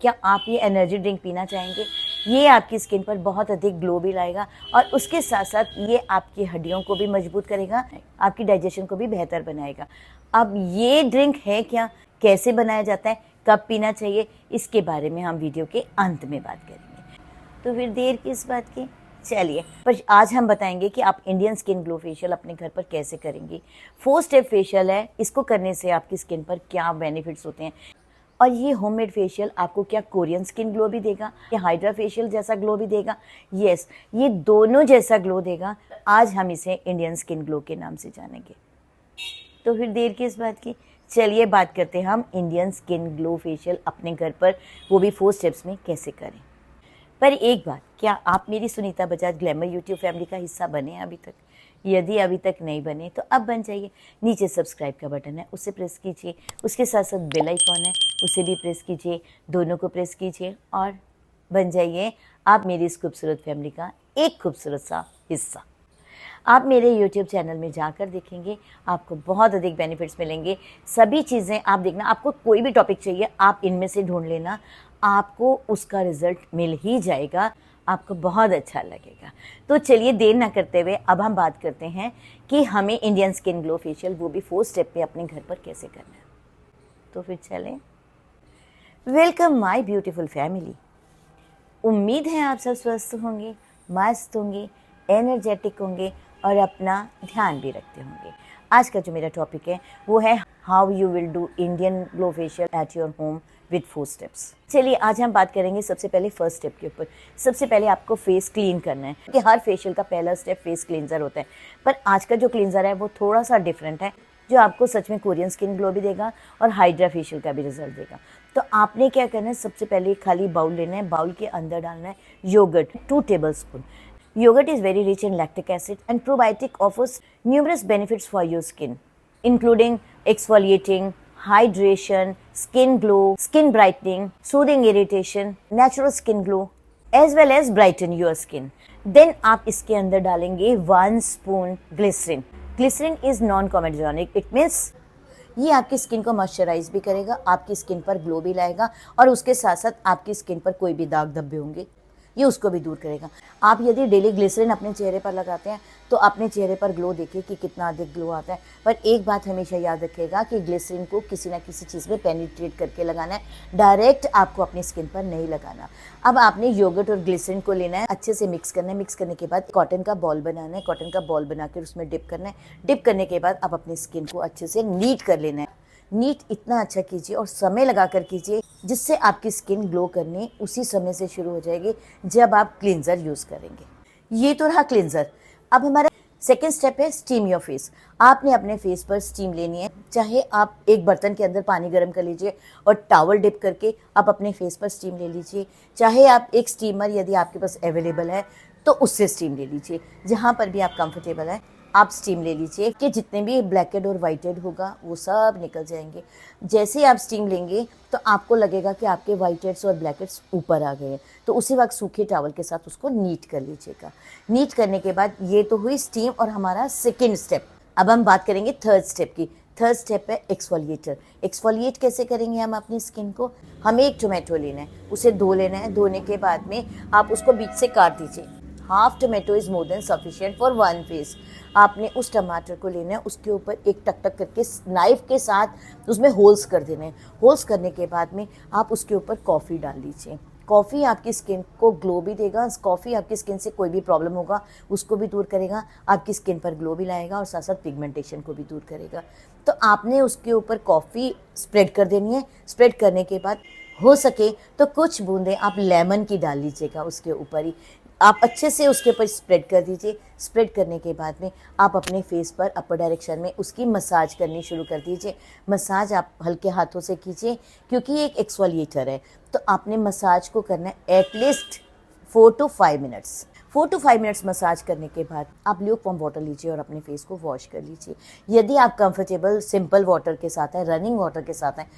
क्या आप ये एनर्जी ड्रिंक पीना चाहेंगे? ये आपकी स्किन पर बहुत अधिक ग्लो भी लाएगा और उसके साथ साथ ये आपकी हड्डियों को भी मजबूत करेगा, आपकी डाइजेशन को भी बेहतर बनाएगा। अब ये ड्रिंक है क्या, कैसे बनाया जाता है, कब पीना चाहिए, इसके बारे में हम वीडियो के अंत में बात करेंगे। तो फिर देर किस बात की, चलिए। पर आज हम बताएंगे कि आप इंडियन स्किन ग्लो फेशियल अपने घर पर कैसे करेंगे। 4 स्टेप फेशियल है, इसको करने से आपकी स्किन पर क्या बेनिफिट्स होते हैं और ये होममेड फेशियल आपको क्या कोरियन स्किन ग्लो भी देगा, या हाइड्रा फेशियल जैसा ग्लो भी देगा। यस, ये दोनों जैसा ग्लो देगा। आज हम इसे इंडियन स्किन ग्लो के नाम से जानेंगे। तो फिर देर किस बात की, चलिए बात करते हैं हम इंडियन स्किन ग्लो फेशियल अपने घर पर, वो भी 4 स्टेप्स में कैसे करें। पर एक बात, क्या आप मेरी Sunita Bajaj glamour YouTube family का हिस्सा बने हैं अभी तक? यदि अभी तक नहीं बने तो अब बन जाइए। नीचे सब्सक्राइब का बटन है, उसे प्रेस कीजिए। उसके साथ साथ बेल आइकॉन है, उसे भी प्रेस कीजिए। दोनों को प्रेस कीजिए और बन जाइए आप मेरी इस खूबसूरत फैमिली का एक खूबसूरत सा हिस्सा। आप मेरे YouTube चैनल में जाकर देखेंगे, आपको बहुत अधिक बेनिफिट्स मिलेंगे। सभी चीज़ें आप देखना, आपको कोई भी टॉपिक चाहिए आप इनमें से ढूंढ लेना, आपको उसका रिजल्ट मिल ही जाएगा, आपको बहुत अच्छा लगेगा। तो चलिए देर ना करते हुए अब हम बात करते हैं कि हमें इंडियन स्किन ग्लो फेशियल वो भी 4 स्टेप पे अपने घर पर कैसे करना है। तो फिर चलें। Welcome my beautiful family. उम्मीद है आप सब स्वस्थ होंगे, मस्त होंगे, एनर्जेटिक होंगे और अपना ध्यान भी रखते होंगे। आज का जो मेरा टॉपिक है वो है how you will do Indian glow facial at your home with 4 steps. चलिए आज हम बात करेंगे सबसे पहले फर्स्ट स्टेप के ऊपर। सबसे पहले आपको फेस क्लीन करना है, क्योंकि हर फेशियल का पहला स्टेप फेस क्लींजर होता है। पर आज का जो क्लींजर है वो थोड़ा सा डिफरेंट है, जो आपको सच में कोरियन स्किन ग्लो भी देगा और हाइड्रा फेशियल का भी रिजल्ट देगा। तो आपने क्या करना है, सबसे पहले खाली बाउल लेना है, बाउल के अंदर डालना है yogurt 2 tablespoon. Yogurt is very rich in lactic acid and probiotic offers numerous benefits for your skin, including exfoliating, hydration, skin glow, skin brightening, soothing irritation, natural skin glow, as well as brighten your skin. Then आप इसके अंदर डालेंगे 1 spoon glycerin. Glycerin is non-comedogenic. It means ये आपकी skin को moisturise भी करेगा, आपकी स्किन पर ग्लो भी लाएगा और उसके साथ साथ आपकी स्किन पर कोई भी दाग धब्बे होंगे ये उसको भी दूर करेगा। आप यदि डेली ग्लिसरीन अपने चेहरे पर लगाते हैं तो अपने चेहरे पर ग्लो देखिए कि कितना अधिक ग्लो आता है। पर एक बात हमेशा याद रखिएगा कि ग्लिसरीन को किसी ना किसी चीज़ में पेनिट्रेट करके लगाना है, डायरेक्ट आपको अपनी स्किन पर नहीं लगाना। अब आपने योगर्ट और ग्लिसरीन को लेना है, अच्छे से मिक्स करना है। मिक्स करने के बाद कॉटन का बॉल बनाना है, कॉटन का बॉल बनाकर उसमें डिप करना है। डिप करने के बाद आप अपनी स्किन को अच्छे से नीट कर लेना है। नीट इतना अच्छा कीजिए और समय लगा कर कीजिए जिससे आपकी स्किन ग्लो करने उसी समय से शुरू हो जाएगी जब आप क्लींजर यूज़ करेंगे। ये तो रहा क्लींजर। अब हमारा सेकेंड स्टेप है स्टीम योर फेस। आपने अपने फेस पर स्टीम लेनी है। चाहे आप एक बर्तन के अंदर पानी गर्म कर लीजिए और टॉवल डिप करके आप अपने फेस पर स्टीम ले लीजिए। चाहे आप एक स्टीमर यदि आपके पास अवेलेबल है तो उससे स्टीम ले लीजिए। जहाँ पर भी आप कंफर्टेबल है आप स्टीम ले लीजिए कि जितने भी ब्लैक हेड और वाइट हेड होगा वो सब निकल जाएंगे। जैसे ही आप स्टीम लेंगे तो आपको लगेगा कि आपके वाइट हेड्स और ब्लैक हेड्स ऊपर आ गए हैं, तो उसी वक्त सूखे टॉवल के साथ उसको नीट कर लीजिएगा। नीट करने के बाद ये तो हुई स्टीम और हमारा सेकेंड स्टेप। अब हम बात करेंगे थर्ड स्टेप की। थर्ड स्टेप है एक्सफोलिएटर। एक्सफोलिएट कैसे करेंगे हम अपनी स्किन को? हमें एक टोमेटो लेना है, उसे धो लेना है। धोने के बाद में आप उसको बीच से काट दीजिए। Half tomato is more than sufficient for 1 face. आपने उस टमाटर को लेना है, उसके ऊपर एक टक टक करके नाइफ के साथ उसमें होल्स कर देने हैं। होल्स करने के बाद में आप उसके ऊपर कॉफ़ी डाल लीजिए। कॉफ़ी आपकी स्किन को ग्लो भी देगा। कॉफ़ी आपकी स्किन से कोई भी प्रॉब्लम होगा उसको भी दूर करेगा, आपकी स्किन पर ग्लो भी लाएगा और साथ साथ पिगमेंटेशन को भी दूर करेगा। तो आपने उसके ऊपर कॉफ़ी स्प्रेड कर देनी है। स्प्रेड करने के बाद हो सके तो कुछ बूंदें आप लेमन की डाल लीजिएगा उसके ऊपर ही। आप अच्छे से उसके ऊपर स्प्रेड कर दीजिए। स्प्रेड करने के बाद में आप अपने फेस पर अपर डायरेक्शन में उसकी मसाज करनी शुरू कर दीजिए। मसाज आप हल्के हाथों से कीजिए क्योंकि ये एक एक्सफोलिएटर है। तो आपने मसाज को करना है at least 4 to 5 minutes. 4 to 5 minutes massage करने के बाद आप ल्यूकवार्म वाटर लीजिए और अपने फेस को वॉश कर लीजिए। यदि आप कंफर्टेबल सिंपल वाटर के साथ हैं, रनिंग वाटर के साथ हैं,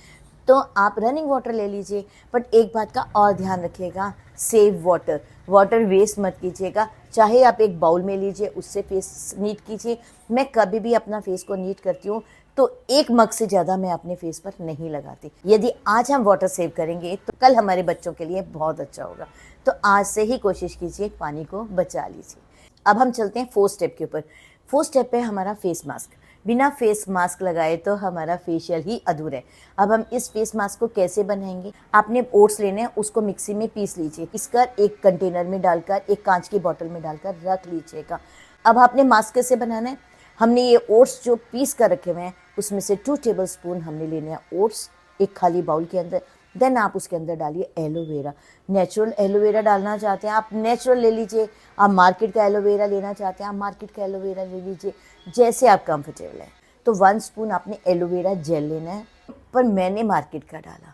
तो आप रनिंग वाटर ले लीजिए। बट एक बात का और ध्यान रखिएगा, सेव वाटर। वाटर वेस्ट मत कीजिएगा। चाहे आप एक बाउल में लीजिए, उससे फेस नीट कीजिए। मैं कभी भी अपना फेस को नीट करती हूँ तो 1 मग से ज़्यादा मैं अपने फेस पर नहीं लगाती। यदि आज हम वाटर सेव करेंगे तो कल हमारे बच्चों के लिए बहुत अच्छा होगा। तो आज से ही कोशिश कीजिए, पानी को बचा लीजिए। अब हम चलते हैं 4 स्टेप के ऊपर। 4 स्टेप पे हमारा फेस मास्क। बिना फेस मास्क लगाए तो हमारा फेशियल ही अधूरा है। अब हम इस फेस मास्क को कैसे बनाएंगे? आपने ओट्स लेने हैं, उसको मिक्सी में पीस लीजिए। पीसकर एक कंटेनर में डालकर, एक कांच की बोतल में डालकर रख लीजिएगा। अब आपने मास्क कैसे बनाना है? हमने ये ओट्स जो पीस कर रखे हुए हैं, उसमें से 2 टेबलस्पून हमने लेने हैं ओट्स एक खाली बाउल के अंदर। देन आप उसके अंदर डालिए एलोवेरा। नेचुरल एलोवेरा डालना चाहते हैं आप नेचुरल ले लीजिए, आप मार्केट का एलोवेरा लेना चाहते हैं आप मार्केट का एलोवेरा ले लीजिए, जैसे आप कंफर्टेबल है। तो 1 स्पून आपने एलोवेरा जेल लेना है, पर मैंने मार्केट का डाला।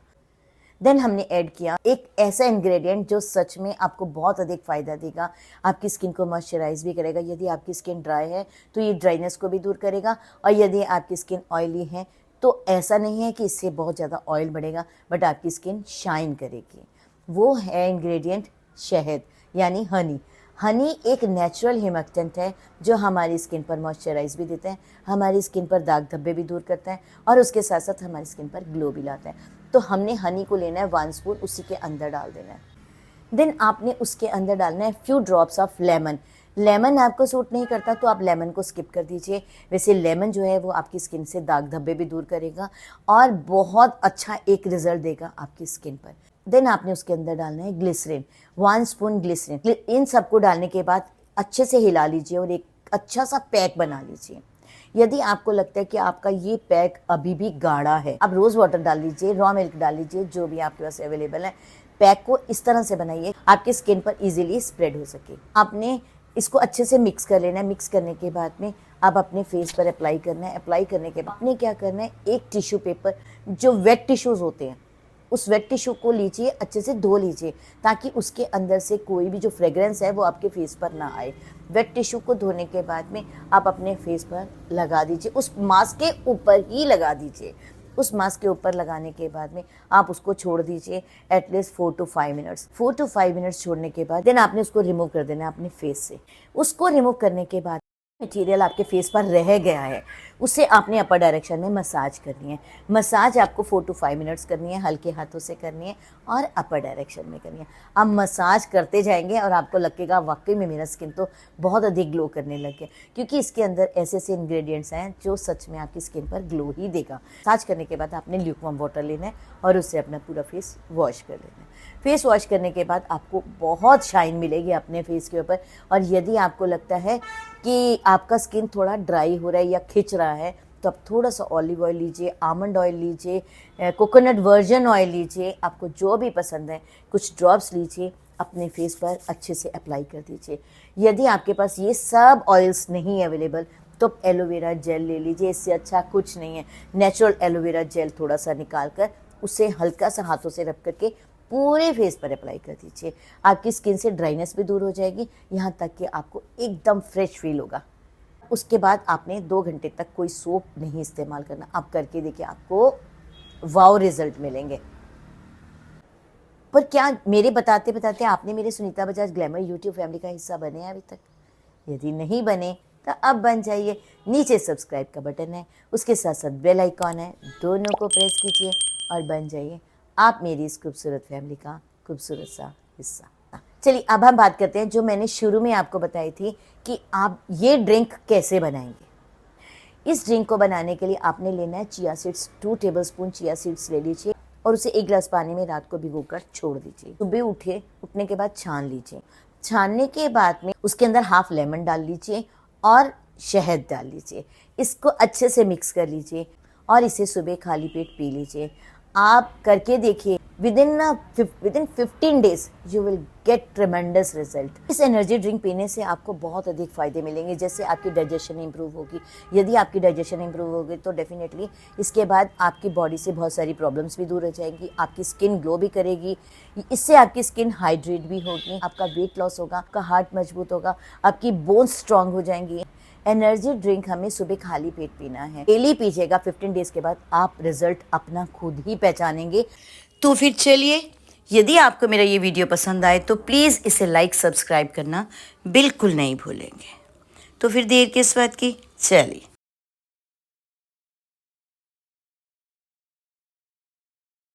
देन हमने ऐड किया एक ऐसा इंग्रेडिएंट जो सच में आपको बहुत अधिक फ़ायदा देगा। आपकी स्किन को मॉइस्चराइज भी करेगा। यदि आपकी स्किन ड्राई है तो ये ड्राइनेस को भी दूर करेगा, और यदि आपकी स्किन ऑयली है तो ऐसा नहीं है कि इससे बहुत ज़्यादा ऑयल बढ़ेगा, बट आपकी स्किन शाइन करेगी। वो है इंग्रेडिएंट शहद, यानी हनी। हनी एक नेचुरल ह्यूमेक्टेंट है जो हमारी स्किन पर मॉइस्चराइज भी देते हैं, हमारी स्किन पर दाग धब्बे भी दूर करते हैं, और उसके साथ साथ हमारी स्किन पर ग्लो भी लाते हैं। तो हमने हनी को लेना है 1 स्पून, उसी के अंदर डाल देना है। देन आपने उसके अंदर डालना है few drops of lemon. Lemon आपको सूट नहीं करता तो आप लेमन को स्किप कर दीजिए। वैसे लेमन जो है वो आपकी स्किन से दाग धब्बे भी दूर करेगा और बहुत अच्छा एक रिजल्ट देगा आपकी स्किन पर। देन आपने उसके अंदर डालना है ग्लिसरीन, 1 स्पून ग्लिसरीन। इन सबको डालने के बाद अच्छे से हिला लीजिए और एक अच्छा सा पैक बना लीजिए। यदि आपको लगता है कि आपका ये पैक अभी भी गाढ़ा है, आप रोज़ वाटर डाल लीजिए, रॉ मिल्क डाल लीजिए, जो भी आपके पास अवेलेबल है। पैक को इस तरह से बनाइए आपकी स्किन पर इजीली स्प्रेड हो सके। आपने इसको अच्छे से मिक्स कर लेना है। मिक्स करने के बाद में आप अपने फेस पर अप्लाई करना है। अप्लाई करने के बाद आपने क्या करना है, एक टिश्यू पेपर, जो वेट टिश्यूज़ होते हैं, उस वेट टिश्यू को लीजिए, अच्छे से धो लीजिए ताकि उसके अंदर से कोई भी जो फ्रेग्रेंस है वो आपके फेस पर ना आए। वेट टिश्यू को धोने के बाद में आप अपने फेस पर लगा दीजिए, उस मास्क के ऊपर ही लगा दीजिए। उस मास्क के ऊपर लगाने के बाद में आप उसको छोड़ दीजिए at least 4 to 5 minutes. 4 to 5 minutes छोड़ने के बाद देन आपने उसको रिमूव कर देना है अपने फेस से। उसको रिमूव करने के बाद मटेरियल आपके फेस पर रह गया है, उसे आपने अपर डायरेक्शन में मसाज करनी है। मसाज आपको 4 to 5 मिनट्स करनी है, हल्के हाथों से करनी है और अपर डायरेक्शन में करनी है। आप मसाज करते जाएंगे और आपको लगेगा वाकई में मेरा स्किन तो बहुत अधिक ग्लो करने लग गया, क्योंकि इसके अंदर ऐसे ऐसे इंग्रेडिएंट्स हैं जो सच में आपकी स्किन पर ग्लो ही देगा। मसाज करने के बाद आपने ल्यूकवार्म वाटर लेना है और उससे अपना पूरा फेस वॉश कर लेना है। फेस वॉश करने के बाद आपको बहुत शाइन मिलेगी अपने फेस के ऊपर। और यदि आपको लगता है कि आपका स्किन थोड़ा ड्राई हो रहा है या खिंच रहा है तो आप थोड़ा सा ऑलिव ऑयल लीजिए, आमंड ऑयल लीजिए, कोकोनट वर्जिन ऑयल लीजिए, आपको जो भी पसंद है, कुछ ड्रॉप्स लीजिए, अपने फेस पर अच्छे से अप्लाई कर दीजिए। यदि आपके पास ये सब ऑयल्स नहीं अवेलेबल तो एलोवेरा जेल ले लीजिए, इससे अच्छा कुछ नहीं है। नेचुरल एलोवेरा जेल थोड़ा सा निकाल कर उसे हल्का सा हाथों से रब करके पूरे फेस पर अप्लाई कर दीजिए। आपकी स्किन से ड्राइनेस भी दूर हो जाएगी, यहाँ तक कि आपको एकदम फ्रेश फील होगा। उसके बाद आपने 2 घंटे तक कोई सोप नहीं इस्तेमाल करना। आप करके देखिए, आपको वाव रिजल्ट मिलेंगे। पर क्या मेरे बताते बताते आपने मेरे Sunita Bajaj glamour YouTube family का हिस्सा बने हैं अभी तक? यदि नहीं बने तो अब बन जाइए। नीचे सब्सक्राइब का बटन है, उसके साथ साथ बेल आइकॉन है, दोनों को प्रेस कीजिए और बन जाइए आप मेरी इस खूबसूरत फैमिली का खूबसूरत सा हिस्सा। चलिए अब हम बात करते हैं जो मैंने शुरू में आपको बताई थी कि आप ये ड्रिंक कैसे बनाएंगे। इस ड्रिंक को बनाने के लिए आपने लेना है chia seeds. 2 tablespoon chia seeds ले लीजिए और उसे 1 गिलास पानी में रात को भिगोकर छोड़ दीजिए। सुबह उठने के बाद छान लीजिए। छानने के बाद में उसके अंदर हाफ लेमन डाल लीजिए और शहद डाल लीजिए। इसको अच्छे से मिक्स कर लीजिए और इसे सुबह खाली पेट पी लीजिए। आप करके देखिए, within 15 days you will get ट्रेमेंडस result. इस एनर्जी ड्रिंक पीने से आपको बहुत अधिक फायदे मिलेंगे, जैसे आपकी डाइजेशन इंप्रूव होगी। यदि आपकी डाइजेशन इंप्रूव होगी तो डेफिनेटली इसके बाद आपकी बॉडी से बहुत सारी प्रॉब्लम्स भी दूर हो जाएंगी, आपकी स्किन ग्लो भी करेगी, इससे आपकी स्किन हाइड्रेट भी होगी, आपका वेट लॉस होगा, आपका हार्ट मजबूत होगा, आपकी बोन्स स्ट्रांग हो जाएंगी। एनर्जी ड्रिंक हमें सुबह खाली पेट पीना है, डेली पीजिएगा। 15 डेज के बाद आप रिजल्ट अपना खुद ही पहचानेंगे। तो फिर चलिए, यदि आपको मेरा ये वीडियो पसंद आए तो प्लीज़ इसे लाइक सब्सक्राइब करना बिल्कुल नहीं भूलेंगे। तो फिर देर किस बात की, चलिए।